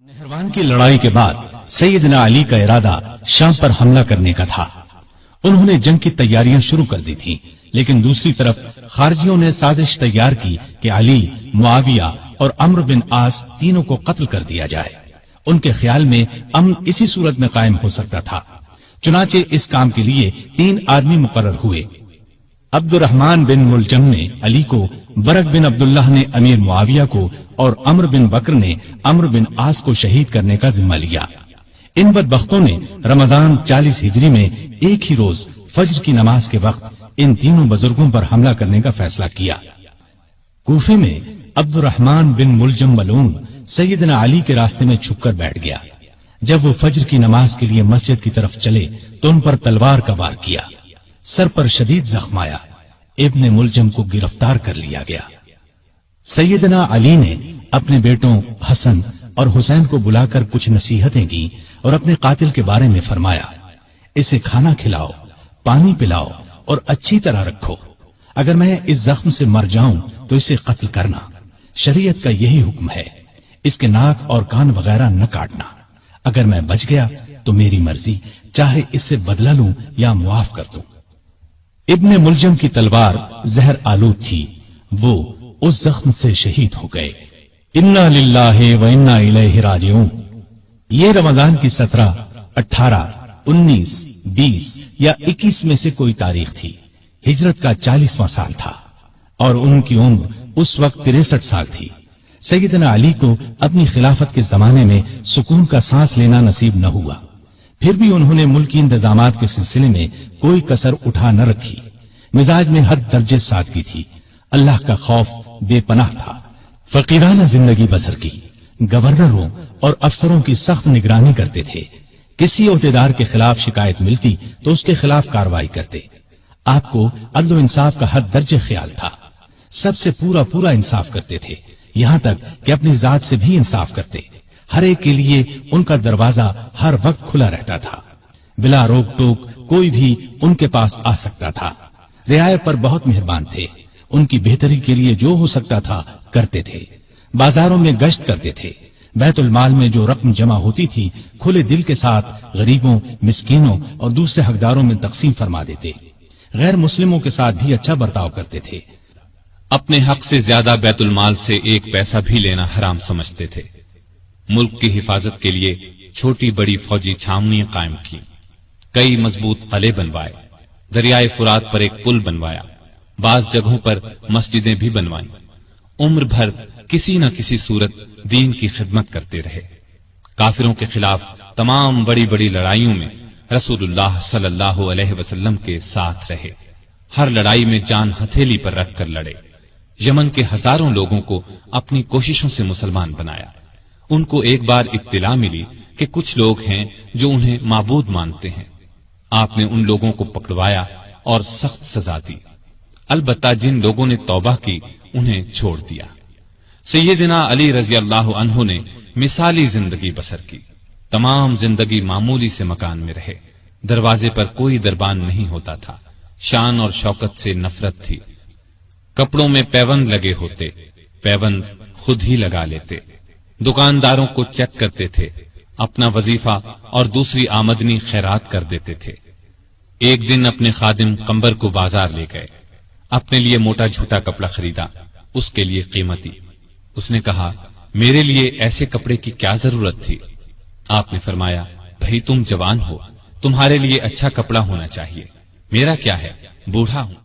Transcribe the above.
नहरवान की लड़ाई के बाद सैयदना अली का इरादा शाम पर हमला करने का था। उन्होंने जंग की तैयारियां शुरू कर दी थीं, लेकिन दूसरी तरफ खारजियों ने साजिश तैयार की कि अली, मुआविया और अम्र बिन आस तीनों को कत्ल कर दिया जाए। उनके ख्याल में अमन इसी सूरत में कायम हो सकता था। चुनाचे इस काम के लिए 3 आदमी मुकर्रर हुए। अब्दुर्रहमान बिन मुलजम ने अली को, बरक बिन अब्दुल्लाह ने अमीर मुआविया को और अम्र बिन बकर ने अम्र बिन आस को शहीद करने का जिम्मा लिया। इन बदबख्तों ने रमजान 40 हिजरी में एक ही रोज फज्र की नमाज के वक्त इन तीनों बुजुर्गों पर हमला करने का फैसला किया। कूफे में अब्दुर्रहमान बिन मुलजम मलून सैयदना अली के रास्ते में छुपकर बैठ गया। जब वो फज्र की नमाज के लिए मस्जिद की तरफ चले तो उन पर तलवार का वार किया। सर पर शदीद जख्म आया। इब्ने मुलजम को गिरफ्तार कर लिया गया। सैयदना अली ने अपने बेटों हसन और हुसैन को बुलाकर कुछ नसीहतें की और अपने कातिल के बारे में फरमाया, इसे खाना खिलाओ, पानी पिलाओ और अच्छी तरह रखो। अगर मैं इस जख्म से मर जाऊं तो इसे कत्ल करना। शरीयत का यही हुक्म है। इसके नाक और कान वगैरह न काटना। अगर मैं बच गया तो मेरी मर्जी, चाहे इससे बदला लूं या मुआफ कर दूं। इब्ने मुलजम की तलवार जहर आलूद थी। वो उस जख्म से शहीद हो गए। इन्ना लिल्लाहि व इन्ना इलैहि राजिऊन। ये रमजान की 17, 18, 19, 20 या 21 में से कोई तारीख थी। हिजरत का 40वां साल था और उनकी उम्र उस वक्त 63 साल थी। सैयदना अली को अपनी खिलाफत के जमाने में सुकून का सांस लेना नसीब न हुआ। फिर भी उन्होंने मुल्की इंतजामात के सिलसिले में कोई कसर उठा न रखी। मिजाज में हद दर्जे सादगी थी। अल्लाह का खौफ बेपनाह था। फकीराना जिंदगी बसर की। गवर्नरों और अफसरों की सख्त निगरानी करते थे। किसी ओहदेदार के खिलाफ शिकायत मिलती तो उसके खिलाफ कार्रवाई करते। आपको अदल इंसाफ का हद दर्जे ख्याल था। सबसे पूरा पूरा इंसाफ करते थे, यहां तक कि अपनी जात से भी इंसाफ करते। हर एक के लिए उनका दरवाजा हर वक्त खुला रहता था। बिला रोक टोक कोई भी उनके पास आ सकता था। रियाया पर बहुत मेहरबान थे। उनकी बेहतरी के लिए जो हो सकता था करते थे। बाजारों में गश्त करते थे। बैतुल माल में जो रकम जमा होती थी खुले दिल के साथ गरीबों, मिस्कीनों और दूसरे हकदारों में तकसीम फरमा देते। गैर मुस्लिमों के साथ भी अच्छा बर्ताव करते थे। अपने हक से ज्यादा बैतुल माल से एक पैसा भी लेना हराम समझते थे। मुल्क की हिफाजत के लिए छोटी बड़ी फौजी छावनियां कायम की। कई मजबूत किले बनवाए। दरियाए फुरात पर एक पुल बनवाया। बाज जगहों पर मस्जिदें भी बनवाई। उम्र भर किसी न किसी सूरत दीन की खिदमत करते रहे। काफिरों के खिलाफ तमाम बड़ी बड़ी लड़ाइयों में रसूलुल्लाह सल्लल्लाहु अलैहि वसल्लम के साथ रहे। हर लड़ाई में जान हथेली पर रखकर लड़े। यमन के हजारों लोगों को अपनी कोशिशों से मुसलमान बनाया। उनको एक बार इत्तिला मिली कि कुछ लोग हैं जो उन्हें माबूद मानते हैं। आपने उन लोगों को पकड़वाया और सख्त सजा दी। अलबत्ता जिन लोगों ने तौबा की उन्हें छोड़ दिया। सैयदना अली रजी अल्लाह अन्हु ने मिसाली जिंदगी बसर की। तमाम जिंदगी मामूली से मकान में रहे। दरवाजे पर कोई दरबान नहीं होता था। शान और शौकत से नफरत थी। कपड़ों में पैबंद लगे होते, पैबंद खुद ही लगा लेते। दुकानदारों को चेक करते थे। अपना वजीफा और दूसरी आमदनी खैरात कर देते थे। एक दिन अपने खादिम कंबर को बाजार ले गए। अपने लिए मोटा झूठा कपड़ा खरीदा, उसके लिए कीमती। उसने कहा, मेरे लिए ऐसे कपड़े की क्या जरूरत थी? आपने फरमाया, भाई तुम जवान हो, तुम्हारे लिए अच्छा कपड़ा होना चाहिए। मेरा क्या है, बूढ़ा हूं।